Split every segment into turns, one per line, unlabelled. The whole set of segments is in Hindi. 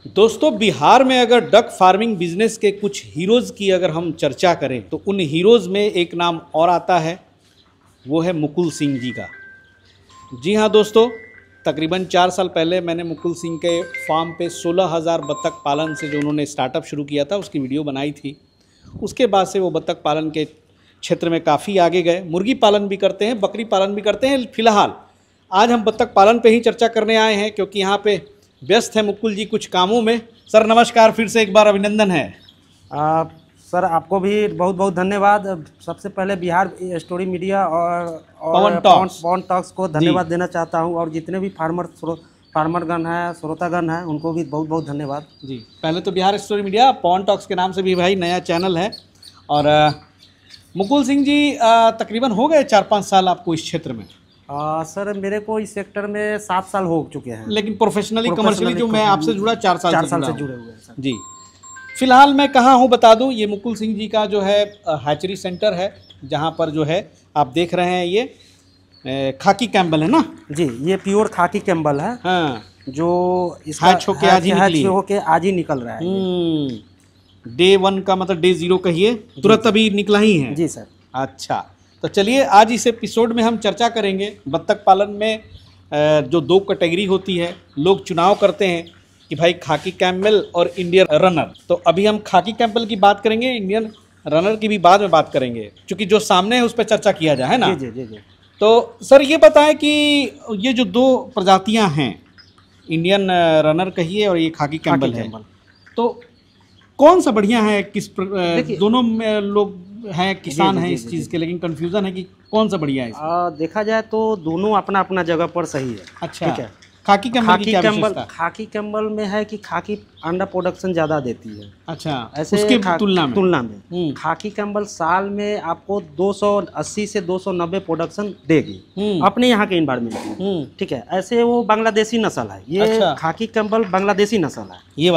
दोस्तों, बिहार में अगर डक फार्मिंग बिजनेस के कुछ हीरोज़ की अगर हम चर्चा करें तो उन हीरोज़ में एक नाम और आता है, वो है मुकुल सिंह जी का। जी हाँ दोस्तों, तकरीबन 4 साल पहले मैंने मुकुल सिंह के फार्म पे 16,000 बत्तख पालन से जो उन्होंने स्टार्टअप शुरू किया था उसकी वीडियो बनाई थी। उसके बाद से वो बत्तख पालन के क्षेत्र में काफ़ी आगे गए। मुर्गी पालन भी करते हैं, बकरी पालन भी करते हैं। फिलहाल आज हम बत्तख पालन पे ही चर्चा करने आए हैं क्योंकि यहाँ पे व्यस्त है मुकुल जी कुछ कामों में। सर नमस्कार, फिर से एक बार अभिनंदन है।
सर आपको भी बहुत बहुत धन्यवाद। सबसे पहले बिहार स्टोरी मीडिया और पवन टॉक्स को धन्यवाद देना चाहता हूँ, और जितने भी फार्मरगण हैं, श्रोतागण हैं, उनको भी बहुत बहुत धन्यवाद
जी। पहले तो बिहार स्टोरी मीडिया, पवन टॉक्स के नाम से भी भाई नया चैनल है। और मुकुल सिंह जी, तकरीबन हो गए 4-5 साल आपको इस क्षेत्र में?
सर मेरे को इस सेक्टर में 7 साल हो चुके हैं,
लेकिन प्रोफेशनली कमर्शियली जो मैं आपसे जुड़ा 4 साल
से जुड़े हुए हैं सर।
जी। फिलहाल मैं कहाँ हूँ बता दूँ, ये मुकुल सिंह जी का जो है हैचरी सेंटर है, जहाँ पर जो है आप देख रहे हैं ये खाकी कैम्बल है ना
जी। ये प्योर खाकी कैम्बल है। हाँ, जो इसका
हैच होके
आज ही निकल रहा है।
डे 1 का मतलब डे 0 कहिए, तुरंत अभी निकला ही है।
जी सर।
अच्छा, तो चलिए आज इस एपिसोड में हम चर्चा करेंगे बत्तख पालन में जो 2 कैटेगरी होती है। लोग चुनाव करते हैं कि भाई खाकी कैम्बल और इंडियन रनर। तो अभी हम खाकी कैम्बल की बात करेंगे, इंडियन रनर की भी बाद में बात करेंगे, क्योंकि जो सामने है उस पर चर्चा किया जाए, है ना?
जी जी जी।
तो सर ये बताएं कि ये जो 2 प्रजातियां हैं, इंडियन रनर कहिए और ये खाकी कैम्बल है, तो कौन सा बढ़िया है? दोनों में लोग हैं, किसान हैं इस चीज़ के, लेकिन कंफ्यूजन है कि कौन सा बढ़िया है।
देखा जाए तो दोनों अपना अपना जगह पर सही है।
अच्छा,
ठीक है।
खाकी
कैम्बल में है कि खाकी अंडा प्रोडक्शन ज़्यादा देती है।
अच्छा,
ऐसे
उसके तुलना में
खाकी कैम्बल साल में आपको 280 से 290 प्रोडक्शन देगी अपने यहाँ के इन्वायरमेंट में। ठीक है। ऐसे वो बांग्लादेशी नस्ल है ये। अच्छा। खाकी कैम्बल बांग्लादेशी नस्ल है, ये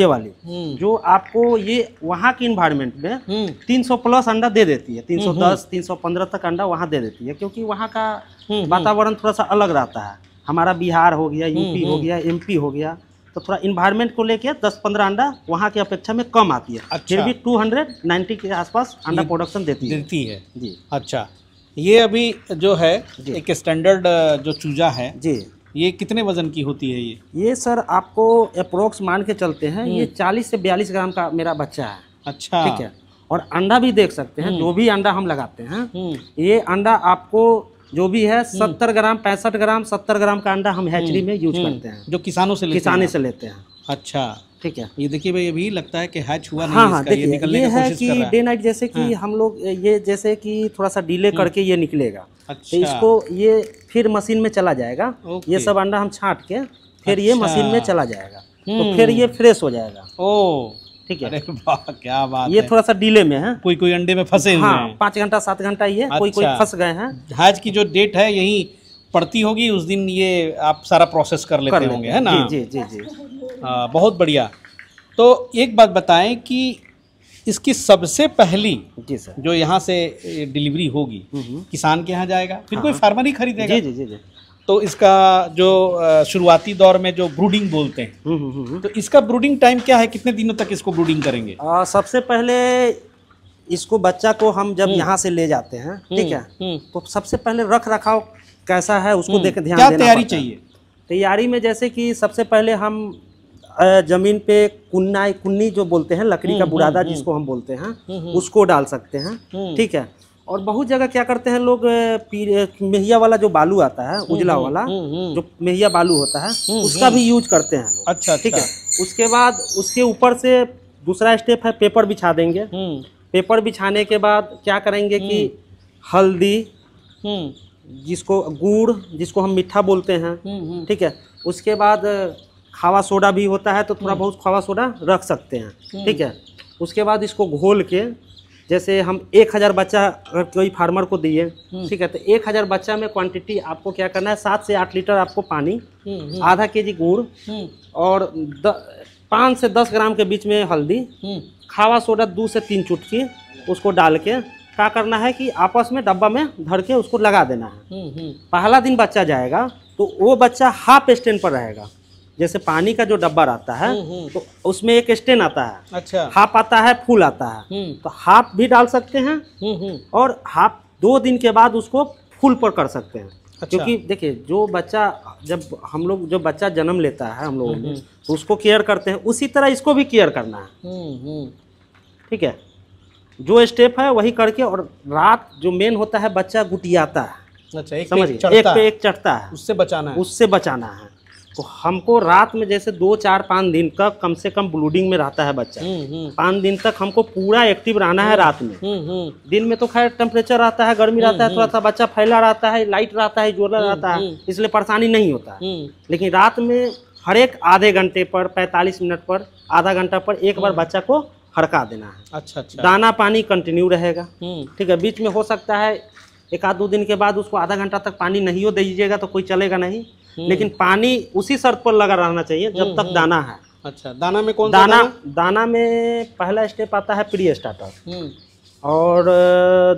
वाली जो आपको ये वहाँ के इन्वायरमेंट में 300 प्लस अंडा दे देती है। 310 315 तक अंडा वहाँ दे देती है, क्योंकि वहाँ का वातावरण थोड़ा सा अलग रहता है। हमारा बिहार हो गया, यूपी हो गया, एमपी हो गया, तो थोड़ा इन्वायरमेंट को लेके 10-15 अंडा वहाँ की अपेक्षा में कम आती है। अच्छा। फिर भी 290 के आसपास अंडा प्रोडक्शन देती है जी।
अच्छा, ये अभी जो है एक स्टैंडर्ड जो चूजा है जी, ये कितने वजन की होती है?
ये सर आपको अप्रोक्स मान के चलते हैं, ये 40 से 42 ग्राम का मेरा बच्चा है। अच्छा, ठीक है। और अंडा भी देख सकते हैं, जो भी अंडा हम लगाते हैं, ये अंडा आपको जो भी है 70 ग्राम 65 ग्राम 70 ग्राम का अंडा हम हैचरी में यूज करते हैं, जो किसानों से लेते हैं। अच्छा, ठीक है। ये देखिए भाई, अभी लगता है कि हैच हुआ नहीं। हाँ, ये निकलने की कोशिश कर रहा है। डे नाइट जैसे कि हम लोग ये जैसे कि थोड़ा सा डिले करके ये निकलेगा। अच्छा। तो इसको ये फिर मशीन में चला जाएगा। ये सब अंडा हम छांट के फिर ये मशीन में चला जाएगा, तो फिर ये फ्रेश हो जाएगा। ओ, ठीक है। अरे वाह, क्या बात ये है। थोड़ा सा डिले में है, कोई अंडे में फंसे हुए हैं। 5 घंटा 7 घंटा ये। अच्छा। कोई फंस गए हैं। हैच की जो डेट है यही पड़ती होगी, उस दिन ये आप सारा प्रोसेस कर लेते होंगे, है ना? जी जी जी। बहुत बढ़िया। तो एक बात बताएं कि इसकी सबसे पहली जी सर जो यहाँ से डिलीवरी होगी किसान के यहाँ जाएगा, फिर कोई फार्मर ही खरीदेगा? जी जी जी। तो इसका जो शुरुआती दौर में जो ब्रूडिंग बोलते हैं, तो इसका ब्रूडिंग टाइम क्या है? कितने दिनों तक इसको ब्रूडिंग करेंगे? सबसे पहले इसको बच्चा को हम जब यहाँ से ले जाते हैं, ठीक है, तो सबसे पहले रख रखाव कैसा है उसको देख ध्यान देना। क्या तैयारी चाहिए? तैयारी में जैसे कि सबसे पहले हम जमीन पे कुन्नी जो बोलते हैं, लकड़ी का बुरादा जिसको हम बोलते हैं, उसको डाल सकते हैं। ठीक है। और बहुत जगह क्या करते हैं लोग, मेहिया वाला जो बालू आता है, उजला वाला जो मेहिया बालू होता है, उसका भी यूज करते हैं लोग। अच्छा, ठीक है। उसके बाद उसके ऊपर से दूसरा स्टेप है पेपर बिछा देंगे। पेपर बिछाने के बाद क्या करेंगे कि हल्दी, जिसको गुड़, जिसको हम मीठा बोलते हैं, ठीक है। उसके बाद खावा सोडा भी होता है, तो थोड़ा बहुत खावा सोडा रख सकते हैं। ठीक है। उसके बाद इसको घोल के, जैसे हम 1000 बच्चा अगर कोई फार्मर को दिए, ठीक है, तो 1000 बच्चा में क्वांटिटी आपको क्या करना है, 7 से 8 लीटर आपको पानी, आधा केजी गुड़ और 5 से 10 ग्राम के बीच में हल्दी, खावा सोडा 2 से 3 चुटकी, उसको डाल के क्या करना है कि आपस में डब्बा में भर के उसको लगा देना है। पहला दिन बच्चा जाएगा तो वो बच्चा हाफ स्टैंड पर रहेगा। जैसे पानी का जो डब्बा रहता है तो उसमें एक स्टेन आता है,
अच्छा,
हाफ आता है, फुल आता है। तो हाफ भी डाल सकते हैं और हाफ 2 दिन के बाद उसको फुल पर कर सकते हैं। अच्छा। क्योंकि देखिए जो बच्चा, जब हम लोग जो बच्चा जन्म लेता है हम लोग तो उसको केयर करते हैं, उसी तरह इसको भी केयर करना है। ठीक है, जो स्टेप है वही करके, और रात जो मेन होता है बच्चा गुटियाता है। अच्छा, समझिए, एक पे एक चढ़ता है, उससे बचाना है, उससे बचाना है। तो हमको रात में जैसे 2, 4, 5 दिन का कम से कम ब्लूडिंग में रहता है बच्चा, 5 दिन तक हमको पूरा एक्टिव रहना है रात में। दिन में तो खैर टेम्परेचर रहता है, गर्मी रहता है, थोड़ा सा बच्चा फैला रहता है, लाइट रहता है, जोला रहता है, इसलिए परेशानी नहीं होता है। लेकिन रात में हर एक आधे घंटे पर, 45 मिनट पर, आधा घंटा पर एक बार बच्चा को हड़का देना है। अच्छा, अच्छा। दाना पानी कंटिन्यू रहेगा। ठीक है, बीच में हो सकता है 1-2 दिन के बाद उसको आधा घंटा तक पानी नहीं हो दीजिएगा तो कोई चलेगा नहीं, लेकिन पानी उसी शर्त पर लगा रहना चाहिए जब तक दाना है। अच्छा, दाना में कौन सा दाना में पहला स्टेप आता है प्री स्टार्टर, और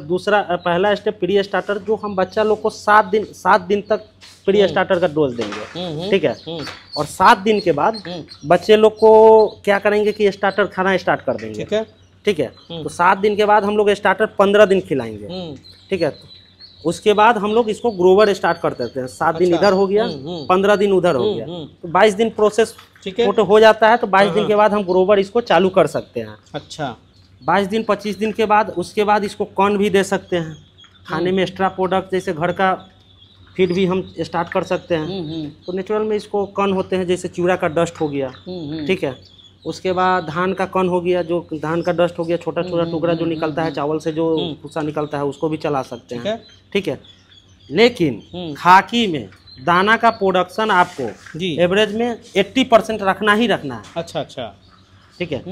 दूसरा पहला स्टेप प्री स्टार्टर जो हम बच्चा लोग को 7 दिन तक प्री स्टार्टर का डोज देंगे। ठीक है, और 7 दिन के बाद बच्चे लोग को क्या करेंगे कि स्टार्टर खाना स्टार्ट कर देंगे। ठीक है, तो 7 दिन के बाद हम लोग स्टार्टर 15 दिन खिलाएंगे। ठीक है, तो उसके बाद हम लोग इसको ग्रोवर स्टार्ट कर देते हैं। 7 दिन इधर हो गया, 15 दिन उधर हो गया, तो 22 दिन प्रोसेस फोटो हो जाता है। तो 22 दिन के बाद हम ग्रोवर इसको चालू कर सकते हैं। अच्छा, 22 दिन 25 दिन के बाद उसके बाद इसको कॉर्न भी दे सकते हैं। खाने में एक्स्ट्रा प्रोडक्ट जैसे घर का फीड भी हम स्टार्ट कर सकते हैं। तो नेचुरल में इसको कॉर्न होते हैं, जैसे चूड़ा का डस्ट हो गया। ठीक है, उसके बाद धान का कॉर्न हो गया, जो धान का डस्ट हो गया, छोटा छोटा टुकड़ा जो निकलता है चावल से, जो भूसा निकलता है, उसको भी चला सकते हैं। ठीक है, लेकिन खाकी में दाना का प्रोडक्शन आपको एवरेज में 80% रखना ही रखना है। अच्छा, अच्छा। ठीक है,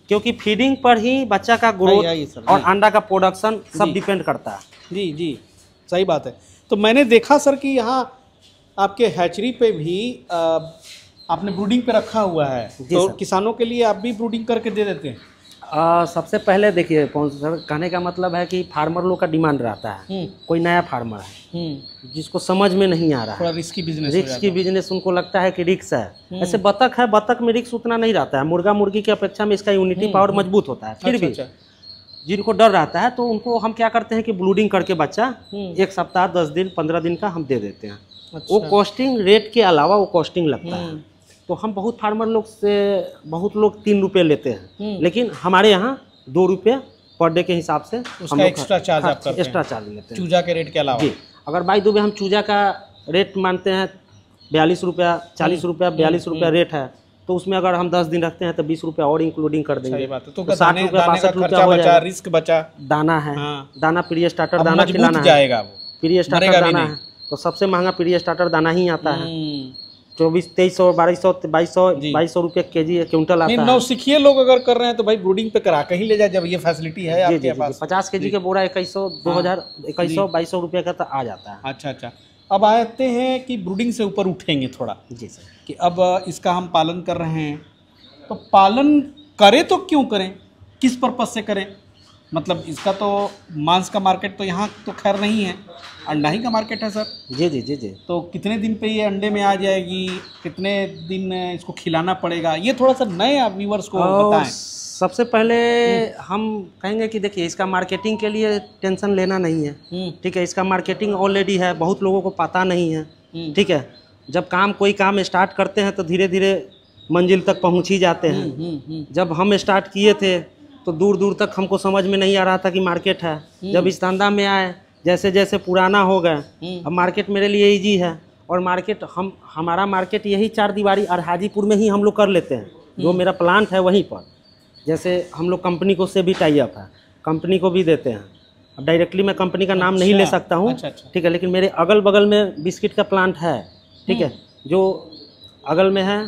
क्योंकि फीडिंग पर ही बच्चा का ग्रोथ और अंडा का प्रोडक्शन सब डिपेंड करता है।
जी जी, सही बात है। तो मैंने देखा सर कि यहाँ आपके हैचरी पे भी आपने ब्रूडिंग पे रखा हुआ है, तो किसानों के लिए आप भी ब्रूडिंग करके दे देते हैं?
सबसे पहले देखिए सर, कहने का मतलब है कि फार्मर लोग का डिमांड रहता है। कोई नया फार्मर है जिसको समझ में नहीं आ रहा है, रिस्की बिजनेस उनको लगता है कि रिस्क है। ऐसे बतख है, बतख में रिस्क उतना नहीं रहता है, मुर्गा मुर्गी की अपेक्षा में इसका इम्यूनिटी पावर मजबूत होता है। फिर भी जिनको डर रहता है तो उनको हम क्या करते हैं कि ब्लूडिंग करके बच्चा 1 सप्ताह 10 दिन 15 दिन का हम दे देते हैं। वो कॉस्टिंग रेट के अलावा वो कॉस्टिंग लगता है। तो हम बहुत फार्मर लोग से, बहुत लोग 3 रुपये लेते हैं, लेकिन हमारे यहाँ 2 रुपये पर डे के हिसाब से हम
एक्स्ट्रा चार्ज
लेते हैं
चूजा के रेट के अलावा।
जी, अगर बाई द वे हम चूजा का रेट मानते हैं 42 रुपया, 40 रुपया, 42 रुपया रेट है, तो उसमें अगर हम 10 दिन रखते हैं तो 20 रुपया और इंक्लूडिंग कर देंगे। तो 60 रुपया 62 रुपया हो जाएगा।
रिस्क बचा,
दाना है, दाना प्री स्टार्टर दाना खिलाना जाएगा, प्री स्टार्टर दाना है, तो सबसे महंगा प्री स्टार्टर दाना ही आता है। 2400, 2300, 2200 रुपये केजी क्विंटल आता है।
नौसिखिए लोग अगर कर रहे हैं तो भाई ब्रूडिंग पे करा के ही ले जाए, जब ये फैसिलिटी है आपके पास।
50 केजी के बोरा 2100, 2000, 2100, 2200 रुपये का तो आ जाता है।
अच्छा, अच्छा। अब आते हैं कि ब्रूडिंग से ऊपर उठेंगे थोड़ा।
जी सर,
कि अब इसका हम पालन कर रहे हैं, तो पालन करें तो क्यों करें, किस पर्पज से करें? मतलब इसका तो मांस का मार्केट तो यहाँ तो खैर नहीं है, अंडा ही का मार्केट है सर। जी जी जी जी। तो कितने दिन पे ये अंडे में आ जाएगी, कितने दिन इसको खिलाना पड़ेगा, ये थोड़ा सा नए व्यूअर्स को बताएं।
सबसे पहले हम कहेंगे कि देखिए, इसका मार्केटिंग के लिए टेंशन लेना नहीं है। ठीक है, इसका मार्केटिंग ऑलरेडी है, बहुत लोगों को पता नहीं है। ठीक है, जब कोई काम स्टार्ट करते हैं तो धीरे धीरे मंजिल तक पहुँच ही जाते हैं। जब हम स्टार्ट किए थे तो दूर दूर तक हमको समझ में नहीं आ रहा था कि मार्केट है। जब इस धंधा में आए, जैसे जैसे पुराना हो गए, अब मार्केट मेरे लिए ईजी है। और मार्केट हमारा मार्केट यही 4 दीवारी और हाजीपुर में ही हम लोग कर लेते हैं। जो मेरा प्लांट है वहीं पर, जैसे हम लोग कंपनी को से भी टाई अप है, कंपनी को भी देते हैं। अब डायरेक्टली मैं कंपनी का नाम नहीं ले सकता हूँ। ठीक है, लेकिन मेरे अगल बगल में बिस्किट का प्लांट है। ठीक है, जो अगल में है।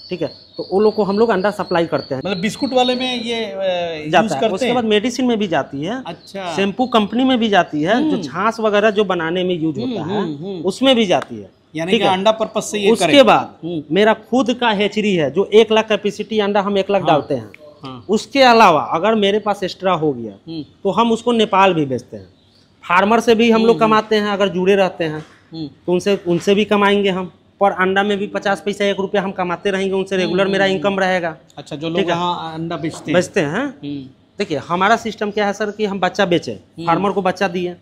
ठीक है, तो वो लोग को हम लोग अंडा सप्लाई करते हैं।
मतलब बिस्कुट वाले में ये
जाता है, उसके बाद मेडिसिन में भी जाती है। अच्छा, शैम्पू कंपनी में भी जाती है, जो छाछ वगैरह जो बनाने में यूज होता है उसमें भी जाती है।
यानी कि अंडा पर्पस से ये
उसके बाद मेरा खुद का हैचरी है, जो 1 लाख कैपेसिटी अंडा हम 1 लाख डालते हैं। उसके अलावा अगर मेरे पास एक्स्ट्रा हो गया तो हम उसको नेपाल भी बेचते हैं। फार्मर से भी हम लोग कमाते हैं, अगर जुड़े रहते हैं तो उनसे भी कमाएंगे हम। पर अंडा में भी 50 पैसा 1 रुपया हम कमाते रहेंगे, उनसे रेगुलर मेरा इनकम रहेगा।
अच्छा, जो लोग यहाँ अंडा
बेचते हैं देखिए हमारा सिस्टम क्या है सर कि हम बच्चा बेचे, फार्मर को बच्चा दिए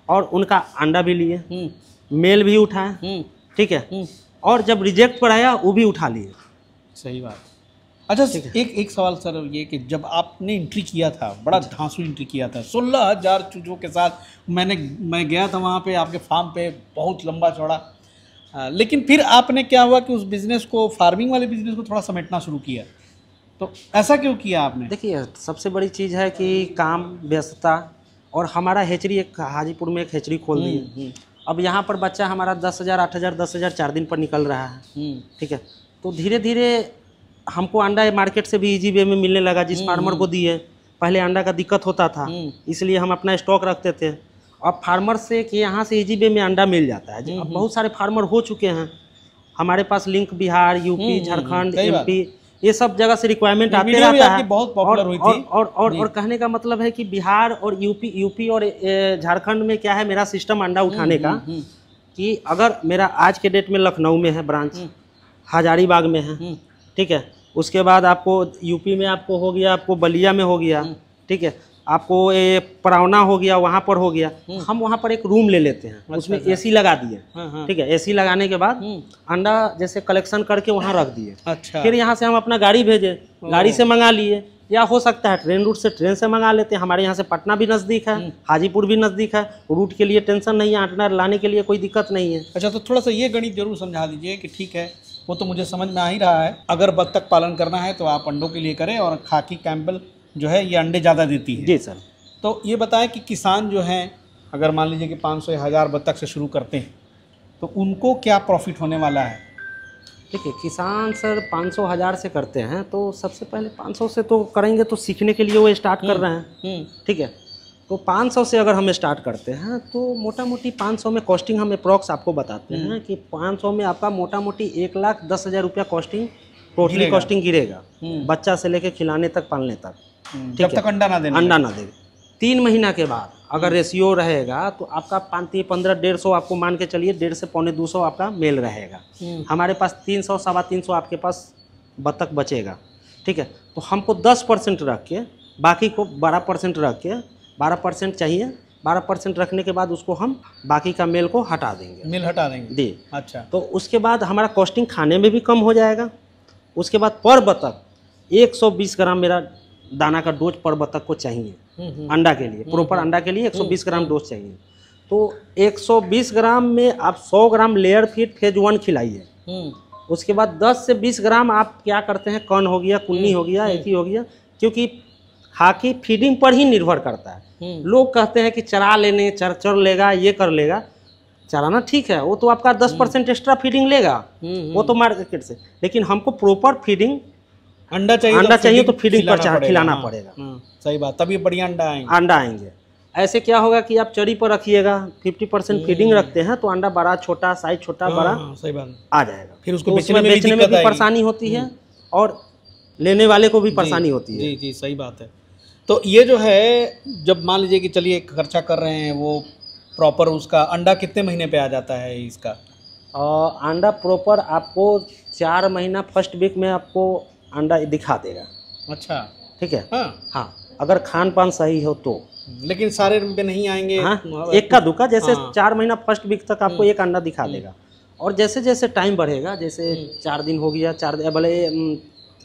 और उनका अंडा भी लिए, मेल भी उठाए, ठीक है, और जब रिजेक्ट पर आया वो भी उठा लिए।
सही बात। अच्छा, एक सवाल सर ये कि जब आपने एंट्री किया था, बड़ा धांसू एंट्री किया था 16,000 चूजों के साथ, मैं गया था वहाँ पे आपके फार्म पे, बहुत लंबा चौड़ा, लेकिन फिर आपने क्या हुआ कि उस बिज़नेस को, फार्मिंग वाले बिज़नेस को थोड़ा समेटना शुरू किया, तो ऐसा क्यों किया आपने?
देखिए सबसे बड़ी चीज़ है कि काम, व्यस्तता, और हमारा हेचरी एक हाजीपुर में एक हेचरी खोल दिए। अब यहाँ पर बच्चा हमारा 10,000, 8,000, 10,000 4 दिन पर निकल रहा है, ठीक है। तो धीरे धीरे हमको अंडा मार्केट से भी इजी वे में मिलने लगा। जिस फार्मर को दिए, पहले अंडा का दिक्कत होता था, इसलिए हम अपना स्टॉक रखते थे। अब फार्मर से कि यहाँ से इजी वे में अंडा मिल जाता है। अब बहुत सारे फार्मर हो चुके हैं हमारे पास, link Bihar, UP, Jharkhand, MP, ये सब जगह से रिक्वायरमेंट आते रहता है।
बहुत पॉपुलर हुई थी।
और कहने का मतलब है कि बिहार और यूपी और झारखंड में क्या है मेरा सिस्टम अंडा उठाने का, कि अगर मेरा आज के डेट में लखनऊ में है ब्रांच, हजारीबाग में है, ठीक है, उसके बाद आपको यूपी में आपको हो गया, आपको बलिया में हो गया, ठीक है, आपको ये परावना हो गया, वहाँ पर हो गया, हम वहाँ पर एक रूम ले लेते हैं, उसमें एसी लगा दिए, ठीक है, एसी लगाने के बाद अंडा जैसे कलेक्शन करके वहाँ रख दिए।
अच्छा।
फिर यहाँ से हम अपना गाड़ी भेजे, गाड़ी से मंगा लिए, या हो सकता है ट्रेन रूट से, ट्रेन से मंगा लेते हैं। हमारे यहाँ से पटना भी नज़दीक है, हाजीपुर भी नज़दीक है, रूट के लिए टेंशन नहीं है, अंडा लाने के लिए कोई दिक्कत नहीं है।
अच्छा, तो थोड़ा सा ये गणित जरूर समझा दीजिए कि ठीक है, वो तो मुझे समझ में आ ही रहा है, अगर बत्तख पालन करना है तो आप अंडों के लिए करें, और खाकी कैम्पबेल जो है ये अंडे ज़्यादा देती है।
जी सर।
तो ये बताएं कि किसान जो हैं, अगर मान लीजिए कि 500 या 1000 बत्तख से शुरू करते हैं, तो उनको क्या प्रॉफिट होने वाला है?
देखिए किसान सर 500 1000 से करते हैं, तो सबसे पहले 500 से तो करेंगे, तो सीखने के लिए वो स्टार्ट कर रहे हैं, ठीक है। तो 500 से अगर हम स्टार्ट करते हैं तो मोटा मोटी 500 में कॉस्टिंग हम अप्रॉक्स आपको बताते हैं कि 500 में आपका मोटा मोटी 1,10,000 रुपया कॉस्टिंग, टोटली कॉस्टिंग गिरेगा, बच्चा से लेके खिलाने तक, पालने तक,
जब तक अंडा ना
दे। 3 महीना के बाद अगर रेशियो रहेगा तो आपका 1500 आपको मान के चलिए, 1.5 से 250 आपका मेल रहेगा। हमारे पास 300 सवा 300 आपके पास बत्तख बचेगा, ठीक है। तो हमको 10% रख के, बाकी को 12% रख के, 12% चाहिए, 12% रखने के बाद उसको हम बाकी का मेल को हटा देंगे,
मेल हटा देंगे
जी।
अच्छा।
तो उसके बाद हमारा कॉस्टिंग खाने में भी कम हो जाएगा। उसके बाद पर बत्तख 120 ग्राम मेरा दाना का डोज पर बत्तख को चाहिए अंडा के लिए, प्रॉपर अंडा के लिए 120 ग्राम डोज चाहिए। तो 120 ग्राम में आप 100 ग्राम लेयर फीड फेज 1 खिलाइए। उसके बाद 10 से 20 ग्राम आप क्या करते हैं, कॉर्न हो गया, कुन्नी हो गया, एक ही हो गया, क्योंकि खाकी फीडिंग पर ही निर्भर करता है। लोग कहते हैं कि चरा लेने, चर लेगा, ये कर लेगा, चराना ठीक है, वो तो आपका 10% एक्स्ट्रा फीडिंग लेगा, वो तो मार्केट से, लेकिन हमको प्रॉपर फीडिंग अंडा चाहिए तो फीडिंग पर खिलाना पड़ेगा।
सही बात, तभी बढ़िया अंडा आएंगे।
ऐसे क्या होगा कि आप चरी पर रखिएगा, 50% फीडिंग रखते हैं, तो अंडा बड़ा छोटा, साइज छोटा बड़ा
सही बात
आ जाएगा।
फिर उसको
बेचने में भी परेशानी होती है और लेने वाले को भी परेशानी होती है।
जी जी, सही बात है। तो ये जो है, जब मान लीजिए कि चलिए खर्चा कर रहे हैं, वो प्रॉपर उसका अंडा कितने महीने पे आ जाता है इसका?
अंडा प्रॉपर आपको 4 महीना फर्स्ट वीक में आपको अंडा दिखा देगा।
अच्छा,
ठीक है। हाँ, अगर खान पान सही हो तो,
लेकिन सारे पे नहीं आएंगे।
हाँ, एक का दुका, जैसे 4 महीना फर्स्ट वीक तक आपको एक अंडा दिखा देगा। और जैसे जैसे टाइम बढ़ेगा, जैसे 4 दिन हो गया, 4 दिन भले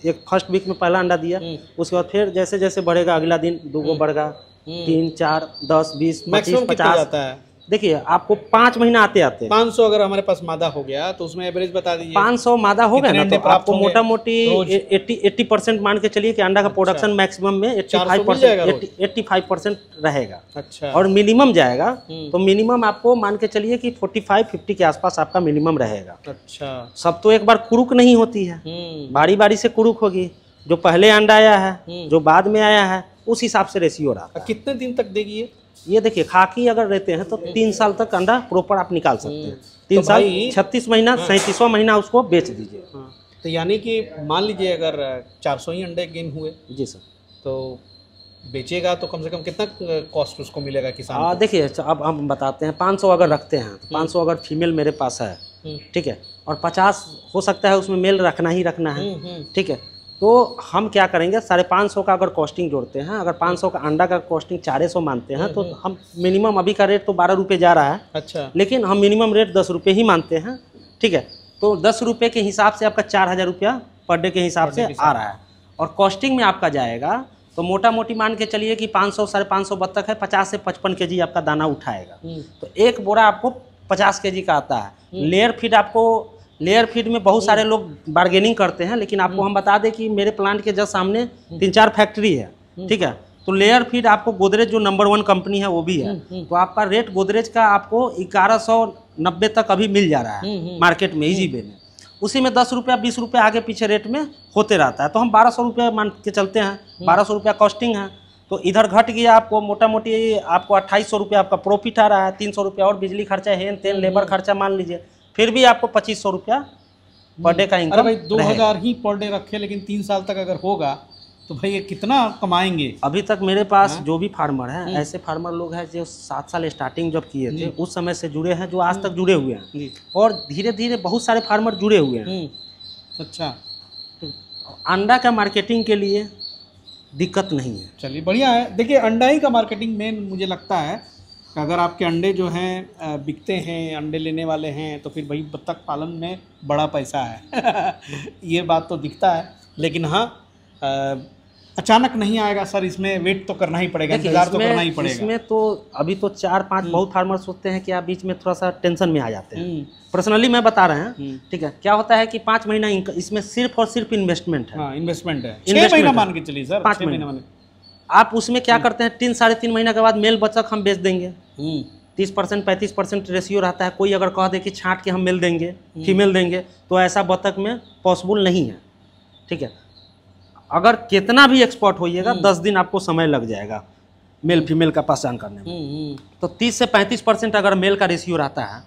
एक फर्स्ट वीक में पहला अंडा दिया, उसके बाद फिर जैसे जैसे बढ़ेगा, अगला दिन 2 बढ़ेगा, 3 4 10 20 25 50। देखिए आपको 5 महीना आते आते
500 अगर हमारे पास मादा हो गया तो उसमें एवरेज बता दीजिए।
500 मादा हो गया ना, तो आपको मोटा मोटी 80% मान के चलिए कि अंडा का प्रोडक्शन मैक्सिमम में 85% रहेगा।
अच्छा।
और मिनिमम जाएगा तो मिनिमम आपको मान के चलिए कि 45-50 के आसपास आपका मिनिमम रहेगा।
अच्छा।
सब तो एक बार कुरुक नहीं होती है, बारी बारी से कुरुक होगी। जो पहले अंडा आया है, जो बाद में आया है, उस हिसाब से रेशियो रहा।
कितने दिन तक देगी
ये देखिए, खाकी अगर रहते हैं तो 3 साल तक अंडा प्रॉपर आप निकाल सकते हैं। 3 साल 36 महीना 37वां महीना उसको बेच दीजिए।
तो यानी कि मान लीजिए अगर 400 ही अंडे गेन हुए,
जी सर,
तो बेचेगा तो कम से कम कितना कॉस्ट उसको मिलेगा किसान को?
देखिए अब हम बताते हैं, 500 अगर रखते हैं तो 500 अगर फीमेल मेरे पास है ठीक है, और 50 हो सकता है उसमें मेल रखना ही रखना है, ठीक है। तो हम क्या करेंगे, 550 का अगर कॉस्टिंग जोड़ते हैं, अगर 500 का अंडा का कॉस्टिंग 400 मानते हैं, तो हम मिनिमम अभी का रेट तो 12 रुपये जा रहा है। अच्छा। लेकिन हम मिनिमम रेट 10 रुपये ही मानते हैं, ठीक है। तो 10 रुपये के हिसाब से आपका 4000 रुपया पर डे के हिसाब से आ रहा है। और कॉस्टिंग में आपका जाएगा तो मोटा मोटी मान के चलिए कि 500 550 बत्तख है, 50 से 55 kg आपका दाना उठाएगा। तो एक बोरा आपको 50 kg का आता है। लेयर फीड में बहुत सारे लोग बार्गेनिंग करते हैं, लेकिन आपको हम बता दें कि मेरे प्लांट के जस्ट सामने 3-4 फैक्ट्री है, ठीक है। तो लेयर फीड आपको गोदरेज जो नंबर 1 कंपनी है वो भी है, तो आपका रेट गोदरेज का आपको 1190 तक अभी मिल जा रहा है मार्केट में इजी वे में। उसी में 10 रुपया 20 रुपया आगे पीछे रेट में होते रहता है। तो हम 1200 रुपया मान के चलते हैं, 1200 रुपया कॉस्टिंग है। तो इधर घट गया आपको मोटा मोटी आपको 2800 रुपया आपका प्रॉफिट आ रहा है। 300 रुपया और बिजली खर्चा, हेन तेन लेबर खर्चा मान लीजिए, फिर भी आपको 2500 रुपया पर डे का इनकम।
अरे भाई 2000 ही पर डे रखे, लेकिन 3 साल तक अगर होगा तो भाई ये कितना कमाएंगे।
अभी तक मेरे पास जो भी फार्मर हैं, ऐसे फार्मर लोग हैं जो 7 साल स्टार्टिंग जब किए थे उस समय से जुड़े हैं, जो आज तक जुड़े हुए हैं, और धीरे धीरे बहुत सारे फार्मर जुड़े हुए हैं।
अच्छा।
अंडा का मार्केटिंग के लिए दिक्कत नहीं है।
चलिए बढ़िया है। देखिए अंडा ही का मार्केटिंग मेन मुझे लगता है, अगर आपके अंडे जो हैं बिकते हैं, अंडे लेने वाले हैं, तो फिर भाई बत्तख पालन में बड़ा पैसा है ये बात तो दिखता है। लेकिन हाँ, अचानक नहीं आएगा सर, इसमें वेट तो करना ही पड़ेगा, इंतजार तो करना ही पड़ेगा। इसमें
तो अभी तो 4-5 बहुत फार्मर सोचते हैं कि आप बीच में थोड़ा सा टेंशन में आ जाते हैं। पर्सनली मैं बता रहे हैं, ठीक है। क्या होता है कि 5 महीना इसमें सिर्फ और सिर्फ इन्वेस्टमेंट है।
हाँ, इन्वेस्टमेंट है। 6 महीना मान के चलिए सर,
5 महीना मान। आप उसमें क्या करते हैं, 3-3.5 महीना के बाद मेल बच्चा हम बेच देंगे। 30% 35% रेशियो रहता है। कोई अगर कह दे कि छांट के हम मेल देंगे, फीमेल देंगे, तो ऐसा बत्तख में पॉसिबल नहीं है, ठीक है। अगर कितना भी एक्सपोर्ट होइएगा 10 दिन आपको समय लग जाएगा मेल फीमेल का पहचान करने में। तो 30 से 35% अगर मेल का रेशियो रहता है,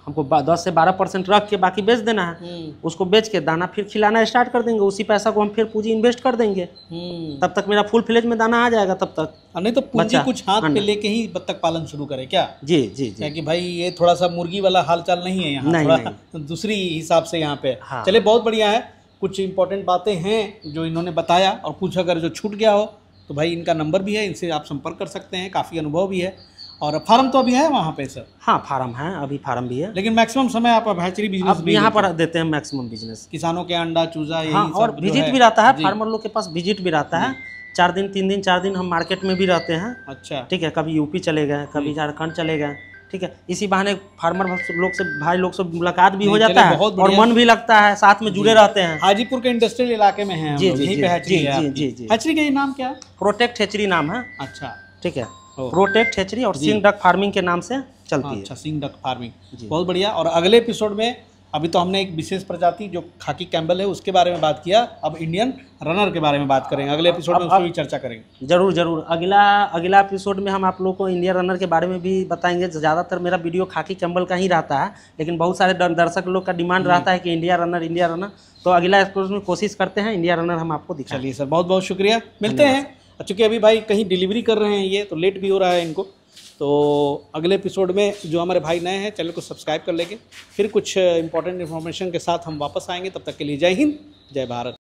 हमको 10 से 12% रख के बाकी बेच देना है। उसको बेच के दाना फिर खिलाना स्टार्ट कर देंगे, उसी पैसा को हम फिर पूंजी इन्वेस्ट कर देंगे। तब तक मेरा फुल फ्लेज में दाना आ जाएगा। तब तक
नहीं तो पूंजी कुछ हाथ पे लेके ही बत्तख पालन शुरू करें क्या?
जी जी जी,
कि भाई ये थोड़ा सा मुर्गी वाला हालचाल नहीं है यहाँ, थोड़ा दूसरी हिसाब से यहाँ पे। चले बहुत बढ़िया है। कुछ इंपॉर्टेंट बातें हैं जो इन्होंने बताया, और कुछ अगर जो छूट गया हो तो भाई इनका नंबर भी है, इनसे आप संपर्क कर सकते हैं। काफ़ी अनुभव भी है, और फार्म तो अभी है वहाँ पे सर?
हाँ, फार्म है, अभी फार्म भी है।
लेकिन मैक्सिमम समय आप हैचरी बिजनेस भी
यहाँ पर देते हैं, मैक्सिमम बिजनेस
किसानों के अंडा चूजा यही
हाँ, और विजिट भी रहता है, फार्मर लोग के पास विजिट भी रहता है। 4 दिन 3 दिन 4 दिन हम मार्केट में भी रहते हैं। अच्छा, ठीक है। कभी यूपी चले गए, कभी झारखंड चले गए, ठीक है। इसी बहाने फार्मर लोग से, भाई लोग से मुलाकात भी हो जाता है, और मन भी लगता है, साथ में जुड़े रहते हैं।
हाजीपुर के इंडस्ट्रियल इलाके में है, यहीं पे हैचरी है। हैचरी का नाम क्या है?
प्रोटेक्ट हैचरी नाम है।
अच्छा,
ठीक है। प्रोटेक्ट हैचरी और सिंह डक फार्मिंग के नाम से चलती है।
अच्छा, सिंह डक फार्मिंग, बहुत बढ़िया। और अगले एपिसोड में अभी तो हमने एक विशेष प्रजाति जो खाकी कैम्बल है उसके बारे में बात किया, अब इंडियन रनर के बारे में बात करेंगे। अगले एपिसोड में उसकी चर्चा करेंगे।
जरूर जरूर। अगला एपिसोड में हम आप लोगों को इंडियन रनर के बारे में भी बताएंगे। ज़्यादातर मेरा वीडियो खाकी कैम्बल का ही रहता है, लेकिन बहुत सारे दर्शक लोग का डिमांड रहता है कि इंडिया रनर। तो अगला एपिसोड में कोशिश करते हैं इंडिया रनर हम आपको दिखाएं।
चलिए सर, बहुत बहुत शुक्रिया, मिलते हैं। चूँकि अभी भाई कहीं डिलीवरी कर रहे हैं, ये तो लेट भी हो रहा है इनको, तो अगले एपिसोड में जो हमारे भाई नए हैं चैनल को सब्सक्राइब कर लेंगे। फिर कुछ इंपॉर्टेंट इन्फॉर्मेशन के साथ हम वापस आएंगे। तब तक के लिए जय हिंद, जय भारत।